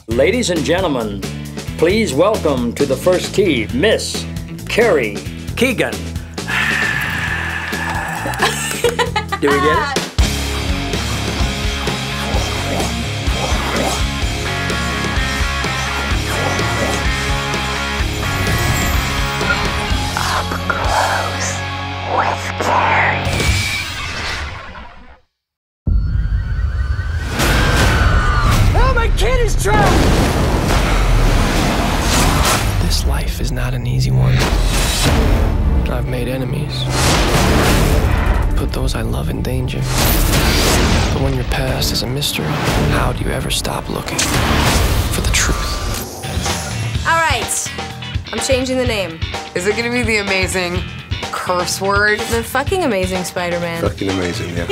Ladies and gentlemen, please welcome to the first tee, Miss Carrie Keegan. Do we get it? Kid is trapped! This life is not an easy one. I've made enemies. Put those I love in danger. But when your past is a mystery, how do you ever stop looking for the truth? All right, I'm changing the name. Is it gonna be the amazing curse word? The fucking amazing Spider-Man. Fucking amazing, yeah.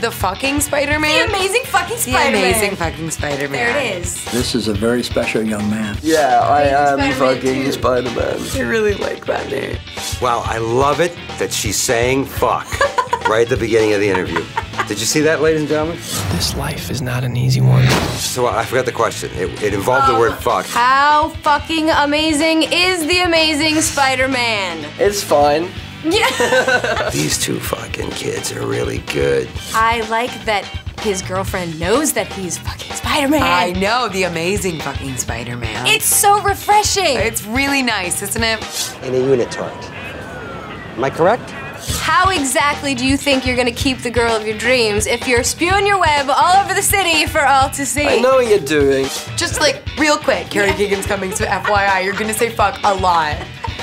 The fucking Spider-Man? The amazing fucking Spider-Man. The amazing fucking Spider-Man. There it is. This is a very special young man. Yeah, I am Spider-Man fucking too. Spider-Man. I really like that name. Wow, I love it that she's saying fuck right at the beginning of the interview. Did you see that, ladies and gentlemen? This life is not an easy one. So I forgot the question. It involved the word fuck. How fucking amazing is the amazing Spider-Man? It's fine. Yeah. These two fucking kids are really good. I like that his girlfriend knows that he's fucking Spider-Man. I know, the amazing fucking Spider-Man. It's so refreshing. It's really nice, isn't it? In a unitard. Am I correct? How exactly do you think you're gonna keep the girl of your dreams if you're spewing your web all over the city for all to see? I know what you're doing. Just like, real quick, Carrie Keegan's coming, so FYI, you're gonna say fuck a lot.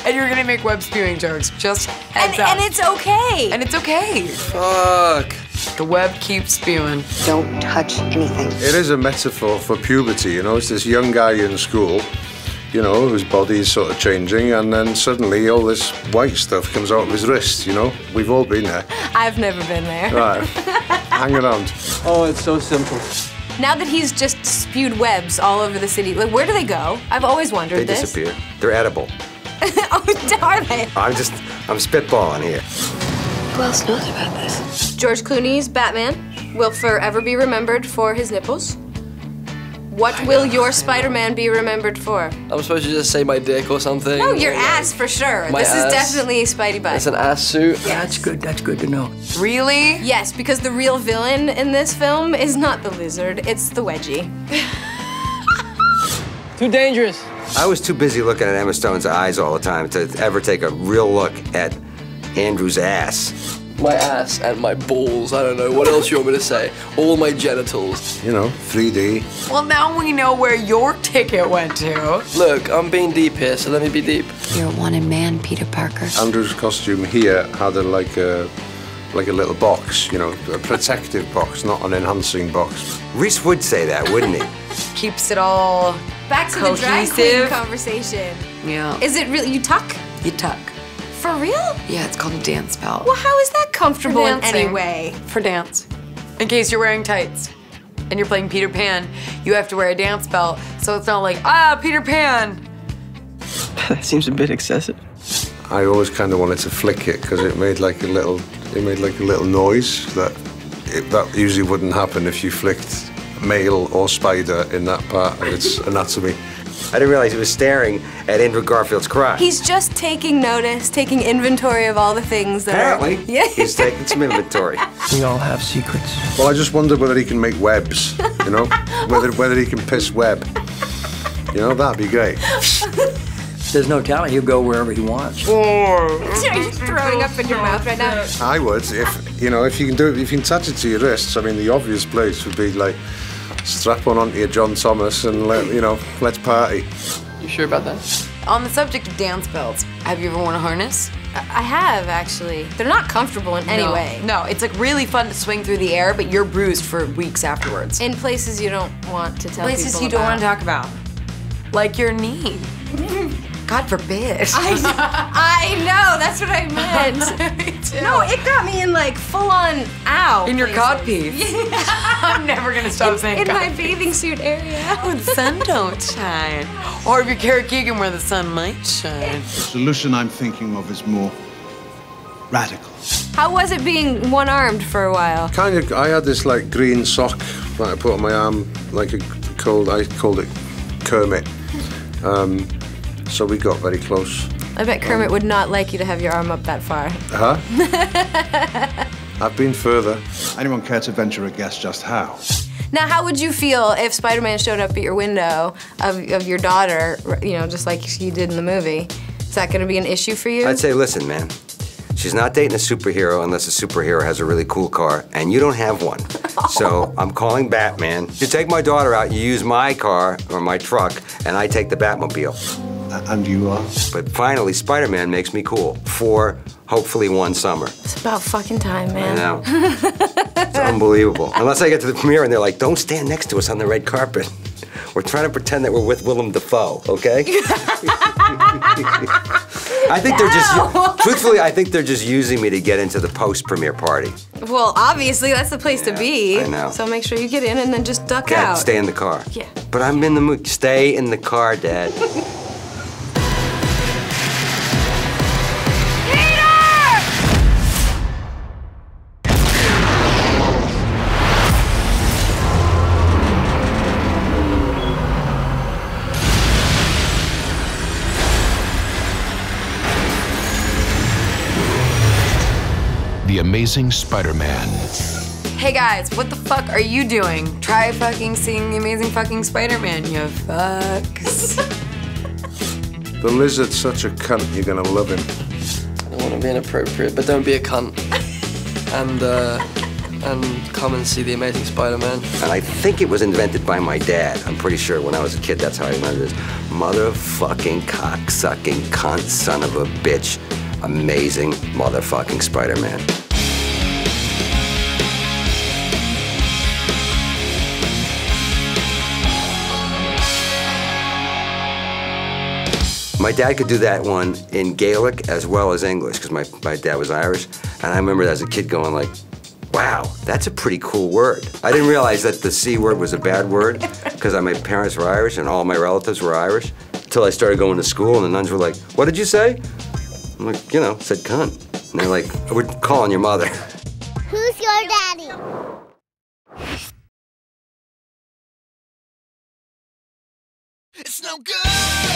And you're gonna make web spewing jokes, just heads up. And it's okay. And it's okay. Fuck. The web keeps spewing. Don't touch anything. It is a metaphor for puberty, you know. It's this young guy in school, you know, whose body is sort of changing, and then suddenly all this white stuff comes out of his wrist, you know. We've all been there. I've never been there. Right. Hang around. Oh, it's so simple. Now that he's just spewed webs all over the city, like, where do they go? I've always wondered They this. disappear. They're edible. Oh, are they? I'm spitballing here. Who else knows about this? George Clooney's Batman will forever be remembered for his nipples. What will your Spider-Man be remembered for? I'm supposed to just say my dick or something? No, your ass for sure. My This ass. is definitely a Spidey butt. It's an ass suit. That's good to know. Really? Yes, because the real villain in this film is not the lizard, it's the wedgie. Too dangerous. I was too busy looking at Emma Stone's eyes all the time to ever take a real look at Andrew's ass. My ass and my balls. I don't know. What else you want me to say? All my genitals. You know, 3D. Well, now we know where your ticket went to. Look, I'm being deep here, so let me be deep. You're a wanted man, Peter Parker. Andrew's costume here had like a little box, you know, a protective box, not an enhancing box. Rhys would say that, wouldn't he? Keeps it all Back to the drag queen cohesive. conversation. Yeah. Is it really, you tuck? You tuck. For real? Yeah, it's called a dance belt. Well, how is that comfortable in any dancing. way? For dance. In case you're wearing tights and you're playing Peter Pan, you have to wear a dance belt, so it's not like, ah, Peter Pan. That seems a bit excessive. I always kind of wanted to flick it because it made like a little noise that usually wouldn't happen if you flicked male or spider in that part of its anatomy. I didn't realize he was staring at Andrew Garfield's crotch. He's just taking notice, taking inventory of all the things that Apparently, are... Yeah. he's taking some inventory. We all have secrets. Well, I just wondered whether he can make webs, you know? whether he can piss web. You know, that'd be great. There's no telling, he'll go wherever he wants. Are you throwing up in your mouth right now? I would, if you can do it, if you can attach it to your wrists. I mean, the obvious place would be like strap one onto your John Thomas and let's party. You sure about that? On the subject of dance belts, have you ever worn a harness? I have, actually. They're not comfortable in any way. No, it's like really fun to swing through the air, but you're bruised for weeks afterwards. In places you don't want to tell Places people you don't about. want to talk about. Like your knee. God forbid. I know, that's what I meant. No, it got me in like full-on ow. In your places. codpiece. I'm never gonna stop saying In my codpiece. bathing suit area. Oh, the sun don't shine. Or if you're Carrie Keegan where the sun might shine. The solution I'm thinking of is more radical. How was it being one-armed for a while? Kind of. I had this like green sock that I put on my arm, like I called it Kermit. So we got very close. I bet Kermit would not like you to have your arm up that far. Huh? I've been further. Anyone care to venture a guess just how? Now, how would you feel if Spider-Man showed up at your window of your daughter, you know, just like he did in the movie? Is that going to be an issue for you? I'd say, listen, man, she's not dating a superhero unless the superhero has a really cool car, and you don't have one. So I'm calling Batman. You take my daughter out, you use my car or my truck, and I take the Batmobile. And you are? But finally, Spider-Man makes me cool for hopefully one summer. It's about fucking time, man. I know. It's unbelievable. Unless I get to the premiere and they're like, don't stand next to us on the red carpet. We're trying to pretend that we're with Willem Dafoe, okay? I think they're just, truthfully, I think they're just using me to get into the post-premiere party. Well, obviously, that's the place to be. I know. So make sure you get in and then just duck Dad, out. stay in the car. Yeah. But I'm in the mood. Stay in the car, Dad. The Amazing Spider-Man. Hey guys, what the fuck are you doing? Try fucking seeing The Amazing fucking Spider-Man, you fucks. The lizard's such a cunt, you're gonna love him. I don't want to be inappropriate, but don't be a cunt. And come and see The Amazing Spider-Man. And I think it was invented by my dad. I'm pretty sure when I was a kid, that's how I learned this. Motherfucking cock-sucking cunt son of a bitch. Amazing motherfucking Spider-Man. My dad could do that one in Gaelic as well as English, because my dad was Irish. And I remember as a kid going like, wow, that's a pretty cool word. I didn't realize that the C word was a bad word, because my parents were Irish and all my relatives were Irish, until I started going to school and the nuns were like, what did you say? I'm like, you know, said cunt. And they're like, we're calling your mother. Who's your daddy? It's no good.